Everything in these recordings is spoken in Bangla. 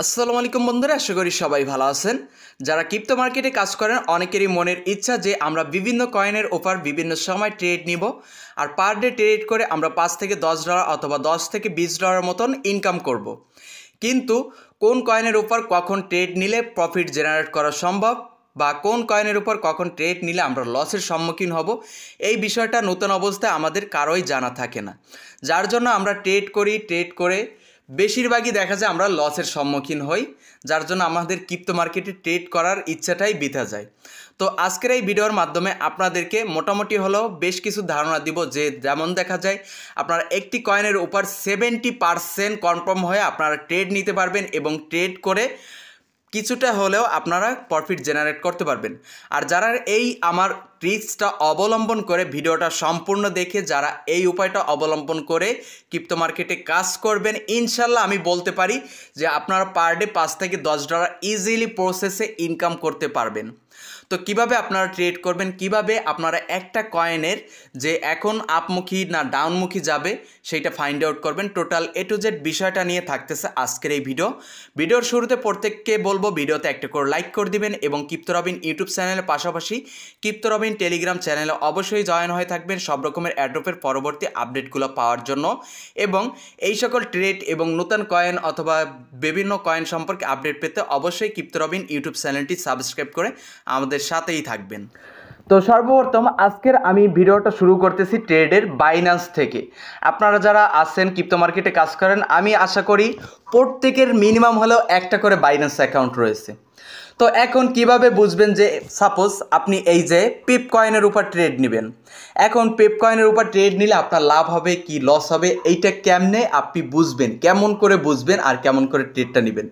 আসসালামু আলাইকুম বন্ধুরা, আশা করি সবাই ভালো আছেন। যারা ক্রিপ্টো মার্কেটে কাজ করেন অনেকেরই মনের ইচ্ছা যে আমরা বিভিন্ন কয়েনের ওপর বিভিন্ন সময় ট্রেড নিব আর পার ডে ট্রেড করে আমরা $5 থেকে $10 অথবা $10 থেকে $20 মতন ইনকাম করব। কিন্তু কোন কয়েনের উপর কখন ট্রেড নিলে প্রফিট জেনারেট করা সম্ভব বা কোন কয়েনের উপর কখন ট্রেড নিলে আমরা লসের সম্মুখীন হব, এই বিষয়টা নতুন অবস্থায় আমাদের কারোই জানা থাকে না। যার জন্য আমরা ট্রেড করে বেশিরভাগই দেখা যায় আমরা লসের সম্মুখীন হই, যার জন্য আমাদের ক্রিপ্টো মার্কেটে ট্রেড করার ইচ্ছাটাই বৃথা যায়। তো আজকের এই ভিডিওর মাধ্যমে আপনাদেরকে মোটামুটি হলেও বেশ কিছু ধারণা দিব যে যেমন দেখা যায় আপনারা একটি কয়েনের উপর 70% কনফার্ম হয়ে আপনারা ট্রেড নিতে পারবেন এবং ট্রেড করে কিছুটা হলেও আপনারা প্রফিট জেনারেট করতে পারবেন। আর যারা এই আমার ট্রিক্সটা অবলম্বন করে ভিডিওটা সম্পূর্ণ দেখে যারা এই উপায়টা অবলম্বন করে ক্রিপ্টো মার্কেটে কাজ করবেন, ইনশাল্লাহ আমি বলতে পারি যে আপনারা পার ডে $5 থেকে $10 ইজিলি প্রসেসে ইনকাম করতে পারবেন। তো কিভাবে আপনারা ট্রেড করবেন, কিভাবে আপনারা একটা কয়েনের যে এখন আপমুখী না ডাউনমুখী যাবে সেইটা ফাইন্ড আউট করবেন, টোটাল A to Z বিষয়টা নিয়ে থাকতেছে আজকের এই ভিডিওর শুরুতে প্রত্যেককে বলবো ভিডিওতে একটা করে লাইক করে দিবেন এবং ক্রিপ্টো রবিন ইউটিউব চ্যানেলের পাশাপাশি ক্রিপ্টো রবিন টেলিগ্রাম চ্যানেলে অবশ্যই জয়েন হয়ে থাকবেন সব রকমের অ্যাড্রপের পরবর্তী আপডেটগুলো পাওয়ার জন্য এবং এই সকল ট্রেড এবং নতুন কয়েন অথবা বিভিন্ন কয়েন সম্পর্কে আপডেট পেতে অবশ্যই ক্রিপ্টো রবিন ইউটিউব চ্যানেলটি সাবস্ক্রাইব করে আমাদের সাথেই থাকবেন। তো সর্বপ্রথম আজকের আমি ভিডিওটা শুরু করতেছি ট্রেডের বাইন্যান্স থেকে। আপনারা যারা আছেন ক্রিপ্টো মার্কেটে কাজ করেন, আমি আশা করি প্রত্যেকের মিনিমাম হলেও একটা করে বাইন্যান্স অ্যাকাউন্ট রয়েছে। তো এখন কিভাবে বুঝবেন যে সাপোজ আপনি এই যে পেপ কয়েনের উপর ট্রেড নেবেন, এখন পেপ কয়েনের উপর ট্রেড নিলে আপনার লাভ হবে কি লস হবে এইটা কেমনে আপনি বুঝবেন, কেমন করে বুঝবেন আর কেমন করে ট্রেডটা নেবেন।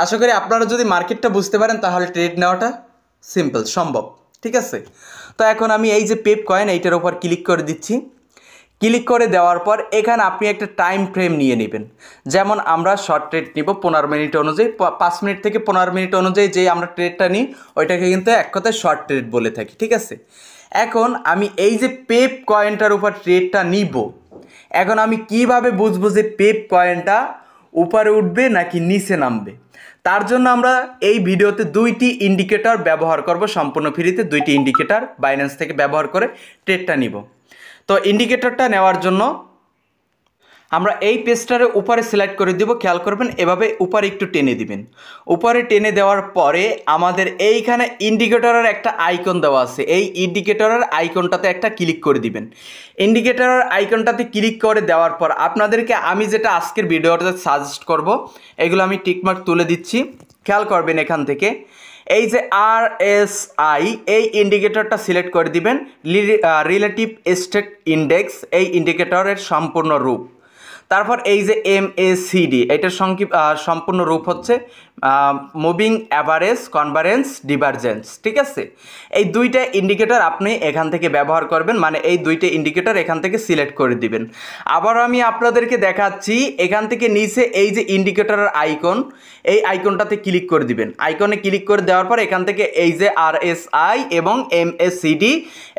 আশা করি আপনারা যদি মার্কেটটা বুঝতে পারেন তাহলে ট্রেড নেওয়াটা সিম্পল সম্ভব, ঠিক আছে। তো এখন আমি এই যে পেপ কয়েন এইটার উপর ক্লিক করে দিচ্ছি। ক্লিক করে দেওয়ার পর এখানে আপনি একটা টাইম ফ্রেম নিয়ে নেবেন। যেমন আমরা শর্ট ট্রেড নিব 15 মিনিট অনুযায়ী, 5 মিনিট থেকে 15 মিনিট অনুযায়ী যে আমরা ট্রেডটা নিই ওইটাকে কিন্তু এক কথায় শর্ট ট্রেড বলে থাকি, ঠিক আছে। এখন আমি এই যে পেপ কয়েনটার উপর ট্রেডটা নিব, এখন আমি কিভাবে বুঝবো যে পেপ কয়েনটা উপরে উঠবে নাকি নিচে নামবে। তার জন্য আমরা এই ভিডিওতে দুইটি ইন্ডিকেটর ব্যবহার করব, সম্পূর্ণ ফ্রিতে দুইটি ইন্ডিকেটর বাইন্যান্স থেকে ব্যবহার করে ট্রেডটা নিব। তো ইন্ডিকেটরটা নেওয়ার জন্য আমরা এই পেজটারে উপরে সিলেক্ট করে দিব, খেয়াল করবেন এভাবে উপরে একটু টেনে দিবেন। উপরে টেনে দেওয়ার পরে আমাদের এইখানে ইন্ডিকেটরের একটা আইকন দেওয়া আছে, এই ইন্ডিকেটরের আইকনটাতে একটা ক্লিক করে দিবেন। ইন্ডিকেটরের আইকনটাতে ক্লিক করে দেওয়ার পর আপনাদেরকে আমি যেটা আজকের ভিডিওটাতে সাজেস্ট করব এগুলো আমি টিকমার্ক তুলে দিচ্ছি। খেয়াল করবেন এখান থেকে এই যে RSI এই ইন্ডিকেটরটা সিলেক্ট করে দিবেন, রিলেটিভ স্টেট ইন্ডেক্স এই ইন্ডিকেটরের সম্পূর্ণ রূপ। তারপর এই যে MACD এটার সম্পূর্ণ রূপ হচ্ছে মুভিং অ্যাভারেজ কনভারেন্স ডিভারজেন্স, ঠিক আছে। এই দুইটা ইন্ডিকেটর আপনি এখান থেকে ব্যবহার করবেন, মানে এই দুইটা ইন্ডিকেটর এখান থেকে সিলেক্ট করে দিবেন। আবার আমি আপনাদেরকে দেখাচ্ছি এখান থেকে নিচে এই যে ইন্ডিকেটরের আইকন, এই আইকনটাতে ক্লিক করে দিবেন। আইকনে ক্লিক করে দেওয়ার পর এখান থেকে এই যে RSI এবং MACD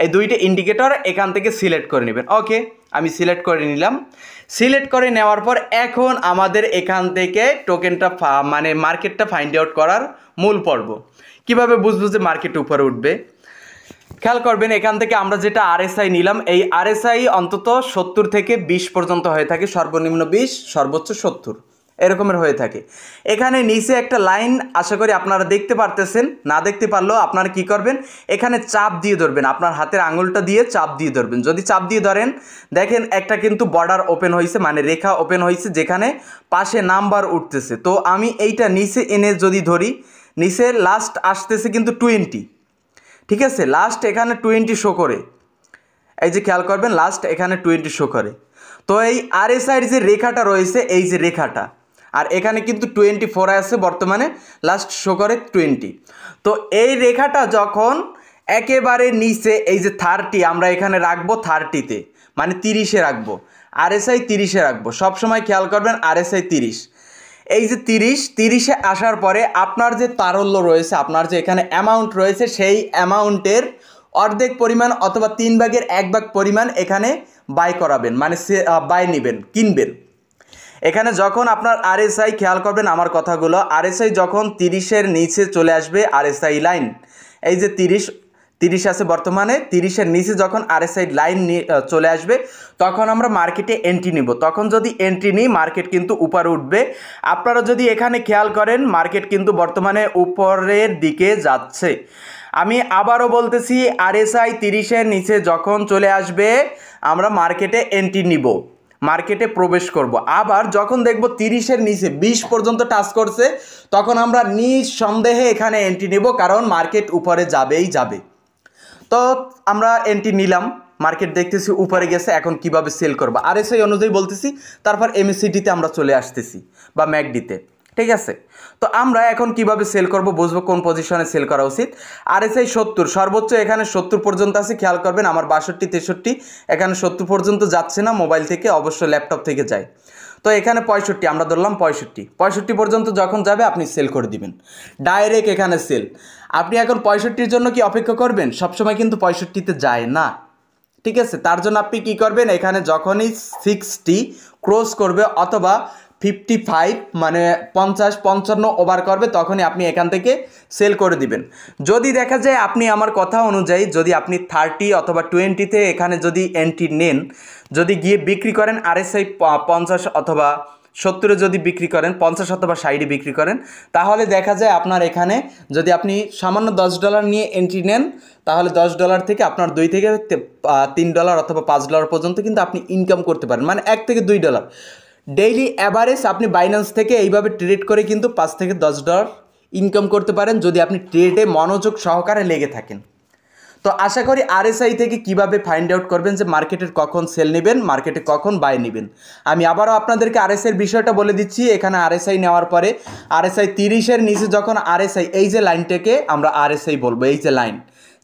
এই দুইটা ইন্ডিকেটর এখান থেকে সিলেক্ট করে নেবেন। ওকে, আমি সিলেক্ট করে নিলাম। সিলেক্ট করে নেওয়ার পর এখন আমাদের এখান থেকে টোকেনটা মানে মার্কেটটা ফাইন্ড আউট করার মূল পর্ব। কিভাবে বুঝবো যে মার্কেট উপরে উঠবে, খেয়াল করবেন এখান থেকে আমরা যেটা RSI নিলাম এই RSI অন্তত 70 থেকে 20 পর্যন্ত হয়ে থাকে, সর্বনিম্ন 20 সর্বোচ্চ 70 এরকমের হয়ে থাকে। এখানে নিচে একটা লাইন আশা করি আপনারা দেখতে পারতেছেন, না দেখতে পারলেও আপনারা কি করবেন এখানে চাপ দিয়ে ধরবেন, আপনার হাতের আঙুলটা দিয়ে চাপ দিয়ে ধরবেন। যদি চাপ দিয়ে ধরেন দেখেন একটা কিন্তু বর্ডার ওপেন হয়েছে, মানে রেখা ওপেন হয়েছে যেখানে পাশে নাম্বার উঠতেছে। তো আমি এইটা নিচে এনে যদি ধরি, নিচে লাস্ট আসতেছে কিন্তু 20, ঠিক আছে। লাস্ট এখানে 20 শো করে, এই যে খেয়াল করবেন লাস্ট এখানে 20 শো করে। তো এই RSI যে রেখাটা রয়েছে এই যে রেখাটা, আর এখানে কিন্তু 24 আছে বর্তমানে, লাস্ট শো করে 20। তো এই রেখাটা যখন একেবারে নিচে এই যে 30 আমরা এখানে রাখবো 30-তে, মানে 30-এ রাখবো, RSI 30-এ রাখবো। সবসময় খেয়াল করবেন RSI 30। এই যে 30-এ আসার পরে আপনার যে তারল্য রয়েছে, আপনার যে এখানে অ্যামাউন্ট রয়েছে সেই অ্যামাউন্টের অর্ধেক পরিমাণ অথবা 3/1 পরিমাণ এখানে বাই করাবেন, মানে বাই নেবেন, কিনবেন। এখানে যখন আপনার আরএসআই, খেয়াল করবেন আমার কথাগুলো, আরএসআই যখন 30-এর নিচে চলে আসবে আরএসআই লাইন, এই যে 30 আছে বর্তমানে, 30-এর নিচে যখন আরএসআই লাইন চলে আসবে তখন আমরা মার্কেটে এন্ট্রি নিব। তখন যদি এন্ট্রি নিই মার্কেট কিন্তু উপরে উঠবে। আপনারা যদি এখানে খেয়াল করেন মার্কেট কিন্তু বর্তমানে উপরের দিকে যাচ্ছে। আমি আবারও বলতেছি, আরএসআই 30-এর নিচে যখন চলে আসবে আমরা মার্কেটে এন্ট্রি নিব, মার্কেটে প্রবেশ করব। আবার যখন দেখব 30-এর নিচে 20 পর্যন্ত টাচ করছে তখন আমরা নিঃসন্দেহে এখানে এন্ট্রি নিব, কারণ মার্কেট উপরে যাবেই যাবে। তো আমরা এন্ট্রি নিলাম, মার্কেট দেখতেছি উপরে গেছে, এখন কিভাবে সেল করব আরএসআই অনুযায়ী বলতেছি, তারপর এমএসিডিতে আমরা চলে আসতেছি বা ম্যাকডিতে, ঠিক আছে। তো আমরা এখন কিভাবে সেল করব, বুঝবো কোন পজিশনে সেল করা উচিত। আরএসআই 70 সর্বোচ্চ এখানে 70 পর্যন্ত আছে, খেয়াল করবেন আমার 62 63, এখানে 70 পর্যন্ত যাচ্ছে না মোবাইল থেকে, অবশ্য ল্যাপটপ থেকে যায়। তো এখানে 65, আমরা ধরলাম 65 পর্যন্ত যখন যাবে আপনি সেল করে দিবেন, ডাইরেক্ট এখানে সেল। আপনি এখন 65-র জন্য কি অপেক্ষা করবেন? সবসময় কিন্তু 65-তে যায় না, ঠিক আছে। তার জন্য আপনি কি করবেন, এখানে যখনই 60 ক্রস করবে অথবা 55 মানে 50-55 ওভার করবে তখনই আপনি এখান থেকে সেল করে দিবেন। যদি দেখা যায় আপনি আমার কথা অনুযায়ী যদি আপনি 30 অথবা 20-তে এখানে যদি এন্ট্রি নেন, যদি গিয়ে বিক্রি করেন আরএসআই 50 অথবা 70-এ যদি বিক্রি করেন, 50 অথবা 60-এ বিক্রি করেন, তাহলে দেখা যায় আপনার এখানে যদি আপনি সামান্য $10 নিয়ে এন্ট্রি নেন তাহলে $10 থেকে আপনার $2 থেকে $3 অথবা $5 পর্যন্ত কিন্তু আপনি ইনকাম করতে পারেন, মানে $1 থেকে $2 ডেইলি অ্যাভারেজ আপনি বাইন্যান্স থেকে এইভাবে ট্রেড করে কিন্তু $5 থেকে $10 ইনকাম করতে পারেন যদি আপনি ট্রেডে মনোযোগ সহকারে লেগে থাকেন। তো আশা করি আরএসআই থেকে কিভাবে ফাইন্ড আউট করবেন যে মার্কেটের কখন সেল নেবেন, মার্কেটে কখন বাই নেবেন। আমি আবারও আপনাদেরকে আরএসআইয়ের বিষয়টা বলে দিচ্ছি। এখানে আরএসআই নেওয়ার পরে আরএসআই 30-এর নিচে যখন আরএসআই, এই যে লাইনটাকে আমরা আরএসআই বলবো, এই যে লাইন,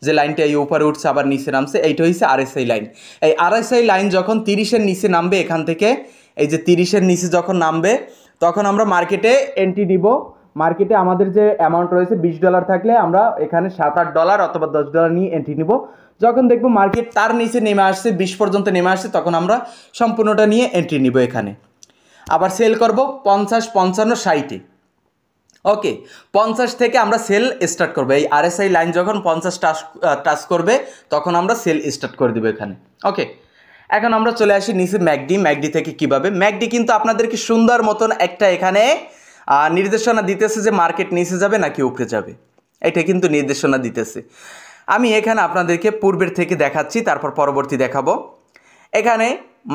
যে লাইনটা এই উপরে উঠছে আবার নিচে নামছে, এইটা হচ্ছে আরএসআই লাইন। এই আরএসআই লাইন যখন 30-এর নিচে নামবে, এখান থেকে এই যে 30-এর নিচে যখন নামবে তখন আমরা মার্কেটে এন্ট্রি দিব। মার্কেটে আমাদের যে অ্যামাউন্ট রয়েছে $20 থাকলে আমরা এখানে $7-8 অথবা $10 নিয়ে এন্ট্রি নিব। যখন দেখব মার্কেট তার নিচে নেমে আসছে, 20 পর্যন্ত নেমে আসছে, তখন আমরা সম্পূর্ণটা নিয়ে এন্ট্রি নিব এখানে। আবার সেল করব 50 55 60-এ। ওকে, 50 থেকে আমরা সেল স্টার্ট করবো। এই আরএসআই লাইন যখন 50 টাচ করবে তখন আমরা সেল স্টার্ট করে দেবো এখানে। ওকে, এখন আমরা চলে আসি নিচে ম্যাকডি থেকে কিভাবে। ম্যাকডি কিন্তু আপনাদেরকে সুন্দর মতন একটা এখানে নির্দেশনা দিতেছে যে মার্কেট নিচে যাবে নাকি উপরে যাবে, এটা কিন্তু নির্দেশনা দিতেছে। আমি এখানে আপনাদেরকে পূর্বের থেকে দেখাচ্ছি, তারপর পরবর্তী দেখাবো। এখানে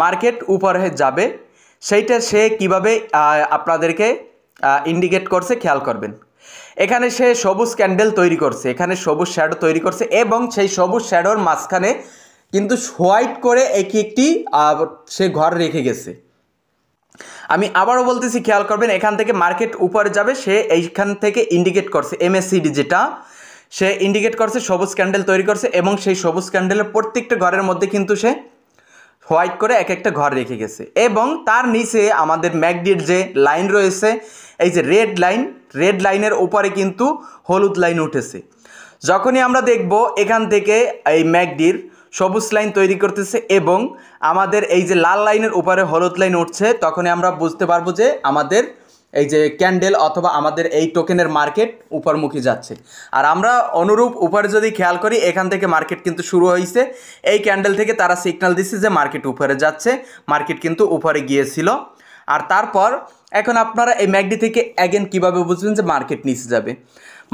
মার্কেট উপরে যাবে, সেইটা সে কিভাবে আপনাদেরকে ইন্ডিকেট করছে খেয়াল করবেন। এখানে সে সবুজ ক্যান্ডেল তৈরি করছে, এখানে সবুজ শ্যাডো তৈরি করছে এবং সেই সবুজ শ্যাডোর মাঝখানে কিন্তু হোয়াইট করে একটি সে ঘর রেখে গেছে। আমি আবারও বলতেছি, খেয়াল করবেন, এখান থেকে মার্কেট উপরে যাবে, সে এইখান থেকে ইন্ডিকেট করছে এমএসিডি, যেটা সে ইন্ডিকেট করছে সবুজ ক্যান্ডেল তৈরি করছে এবং সেই সবুজ ক্যান্ডেলের প্রত্যেকটা ঘরের মধ্যে কিন্তু সে হোয়াইট করে এক একটা ঘর রেখে গেছে। এবং তার নিচে আমাদের ম্যাকডির যে লাইন রয়েছে, এই যে রেড লাইনের উপরে কিন্তু হলুদ লাইন উঠেছে। যখনই আমরা দেখব এখান থেকে এই ম্যাকডির সবুজ লাইন তৈরি করতেছে এবং আমাদের এই যে লাল লাইনের উপরে হলুদ লাইন উঠছে, তখনই আমরা বুঝতে পারবো যে আমাদের এই যে ক্যান্ডেল অথবা আমাদের এই টোকেনের মার্কেট উপরমুখী যাচ্ছে। আর আমরা অনুরূপ উপরে যদি খেয়াল করি, এখান থেকে মার্কেট কিন্তু শুরু হয়েছে, এই ক্যান্ডেল থেকে তারা সিগন্যাল দিচ্ছে যে মার্কেট উপরে যাচ্ছে, মার্কেট কিন্তু উপরে গিয়েছিল। আর তারপর এখন আপনারা এই ম্যাকডি থেকে অ্যাগেন কীভাবে বুঝবেন যে মার্কেট নিচে যাবে।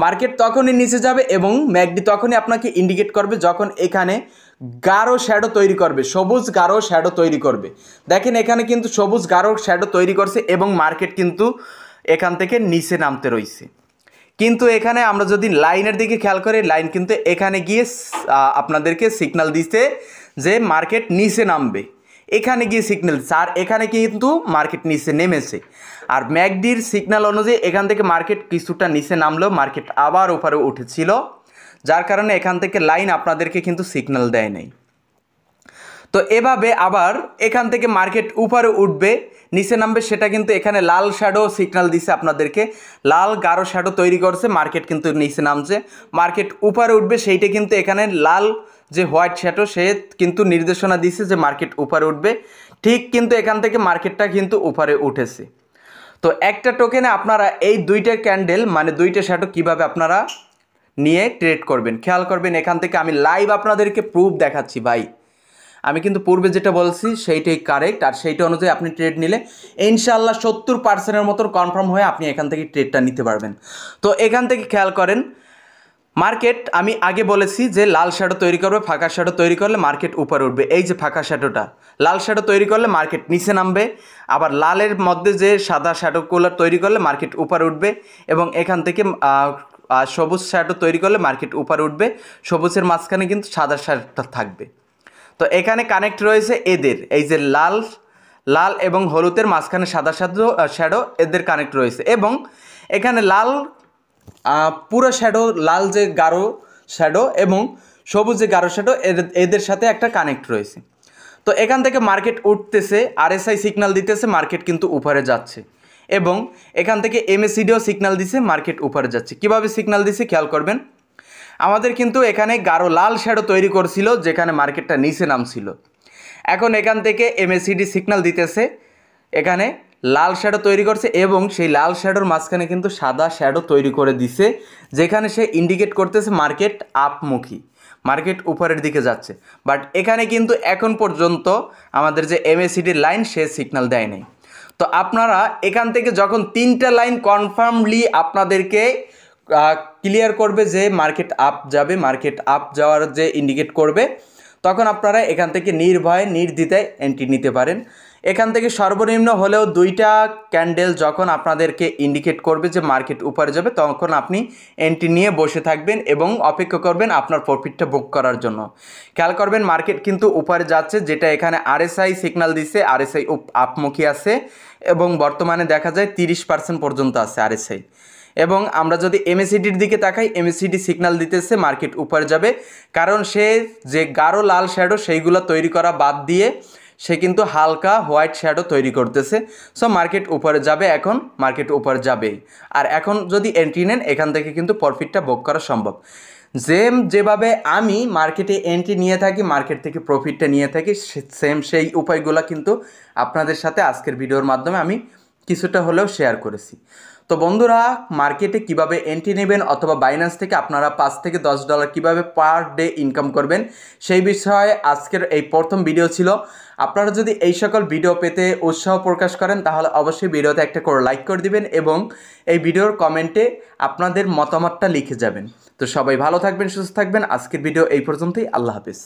মার্কেট তখনই নিচে যাবে এবং ম্যাকডি তখনই আপনাকে ইন্ডিকেট করবে যখন এখানে গাঢ় শ্যাডো তৈরি করবে, সবুজ গাঢ় শ্যাডো তৈরি করবে। দেখেন এখানে কিন্তু সবুজ গাঢ় শ্যাডো তৈরি করছে এবং মার্কেট কিন্তু এখান থেকে নিচে নামতে রয়েছে। কিন্তু এখানে আমরা যদি লাইনের দিকে খেয়াল করি, লাইন কিন্তু এখানে গিয়ে আপনাদেরকে সিগন্যাল দিচ্ছে যে মার্কেট নিচে নামবে, এখানে গিয়ে সিগন্যাল দিচ্ছে, আর এখানে কিন্তু মার্কেট নিচে নেমেছে। আর ম্যাকডির সিগন্যাল অনুযায়ী এখান থেকে মার্কেট কিছুটা নিচে নামলেও মার্কেট আবার উপরে উঠেছিল, যার কারণে এখান থেকে লাইন আপনাদেরকে কিন্তু সিগন্যাল দেয় নাই। তো এভাবে আবার এখান থেকে মার্কেট উপরে উঠবে, নিচে নামবে, সেটা কিন্তু এখানে লাল শ্যাডো সিগন্যাল দিছে আপনাদেরকে, লাল গাঢ় শ্যাডো তৈরি করছে, মার্কেট কিন্তু নিচে নামছে। মার্কেট উপরে উঠবে, সেইটা কিন্তু এখানে লাল যে হোয়াইট শ্যাডো সে কিন্তু নির্দেশনা দিছে যে মার্কেট উপরে উঠবে। ঠিক কিন্তু এখান থেকে মার্কেটটা কিন্তু উপরে উঠেছে। তো একটা টোকেনে আপনারা এই দুইটা ক্যান্ডেল মানে দুইটা শ্যাডো কীভাবে আপনারা নিয়ে ট্রেড করবেন খেয়াল করবেন। এখান থেকে আমি লাইভ আপনাদেরকে প্রুফ দেখাচ্ছি ভাই। আমি কিন্তু পূর্বে যেটা বলছি সেইটাই কারেক্ট, আর সেইটা অনুযায়ী আপনি ট্রেড নিলে ইনশাআল্লাহ 70%-এর মতো কনফার্ম হয়ে আপনি এখান থেকে ট্রেডটা নিতে পারবেন। তো এখান থেকে খেয়াল করেন মার্কেট আমি আগে বলেছি যে লাল শ্যাডো তৈরি করবে, ফাঁকা শ্যাডো তৈরি করলে মার্কেট উপরে উঠবে। এই যে ফাঁকা শ্যাডোটা, লাল শ্যাডো তৈরি করলে মার্কেট নিচে নামবে, আবার লালের মধ্যে যে সাদা শ্যাডোগুলো তৈরি করলে মার্কেট উপরে উঠবে, এবং এখান থেকে সবুজ শ্যাডো তৈরি করলে মার্কেট উপরে উঠবে। সবুজের মাঝখানে কিন্তু সাদা শ্যাডোটা থাকবে। তো এখানে কানেক্ট রয়েছে এদের, এই যে লাল লাল এবং হলুদের মাঝখানে সাদা শ্যাডো এদের কানেক্ট রয়েছে, এবং এখানে লাল পুরো শ্যাডো, লাল যে গাঢ় শ্যাডো এবং সবুজ যে গাঢ় শ্যাডো এদের সাথে একটা কানেক্ট রয়েছে। তো এখান থেকে মার্কেট উঠতেছে, আরএসআই সিগন্যাল দিতেছে, মার্কেট কিন্তু উপরে যাচ্ছে, এবং এখান থেকে এমএসিডিও সিগন্যাল দিছে, মার্কেট উপরে যাচ্ছে। কিভাবে সিগন্যাল দিছে খেয়াল করবেন। আমাদের কিন্তু এখানে গাঢ় লাল শ্যাডো তৈরি করছিল যেখানে মার্কেটটা নিচে নামছিল। এখন এখান থেকে এমএসিডি সিগন্যাল দিতেছে, এখানে লাল শ্যাডো তৈরি করছে, এবং সেই লাল শ্যাডোর মাঝখানে কিন্তু সাদা শ্যাডো তৈরি করে দিছে, যেখানে সে ইন্ডিকেট করতেছে মার্কেট আপমুখী, মার্কেট উপরের দিকে যাচ্ছে। বাট এখানে কিন্তু এখন পর্যন্ত আমাদের যে এমএসিডির লাইন সে সিগন্যাল দেয় নাই। তো আপনারা এখান থেকে যখন তিনটা লাইন কনফার্মলি আপনাদেরকে ক্লিয়ার করবে যে মার্কেট আপ যাবে, মার্কেট আপ যাওয়ার যে ইন্ডিকেট করবে, তখন আপনারা এখান থেকে নির্ভয়ে নির্দ্বিধায় এন্ট্রি নিতে পারেন। এখান থেকে সর্বনিম্ন হলেও দুইটা ক্যান্ডেল যখন আপনাদেরকে ইন্ডিকেট করবে যে মার্কেট উপরে যাবে, তখন আপনি এন্ট্রি নিয়ে বসে থাকবেন এবং অপেক্ষা করবেন আপনার প্রফিটটা বুক করার জন্য। খেয়াল করবেন মার্কেট কিন্তু উপরে যাচ্ছে, যেটা এখানে আরএসআই সিগন্যাল দিছে, আরএসআই আপমুখী আছে, এবং বর্তমানে দেখা যায় 30% পর্যন্ত আছে আরএসআই। এবং আমরা যদি এমএসিডির দিকে তাকাই, এমএসিডি সিগন্যাল দিতেছে মার্কেট উপরে যাবে, কারণ সে যে গাঢ় লাল শ্যাডো সেইগুলো তৈরি করা বাদ দিয়ে সে কিন্তু হালকা হোয়াইট শ্যাডো তৈরি করতেছে। সো মার্কেট উপরে যাবে, এখন মার্কেট উপরে যাবেই। আর এখন যদি এন্ট্রি নেন এখান থেকে কিন্তু প্রফিটটা বুক করা সম্ভব। যেভাবে আমি মার্কেটে এন্ট্রি নিয়ে থাকি, মার্কেট থেকে প্রফিটটা নিয়ে থাকি, সেই উপায়গুলো কিন্তু আপনাদের সাথে আজকের ভিডিওর মাধ্যমে আমি কিছুটা হলেও শেয়ার করেছি। তো বন্ধুরা, মার্কেটে কিভাবে এন্ট্রি নেবেন অথবা বাইন্যান্স থেকে আপনারা $5 থেকে $10 কিভাবে পার ডে ইনকাম করবেন, সেই বিষয়ে আজকের এই প্রথম ভিডিও ছিল। আপনারা যদি এই সকল ভিডিও পেতে উৎসাহ প্রকাশ করেন তাহলে অবশ্যই ভিডিওতে একটা করে লাইক করে দিবেন, এবং এই ভিডিওর কমেন্টে আপনাদের মতামতটা লিখে যাবেন। তো সবাই ভালো থাকবেন, সুস্থ থাকবেন। আজকের ভিডিও এই পর্যন্তই। আল্লাহ হাফেজ।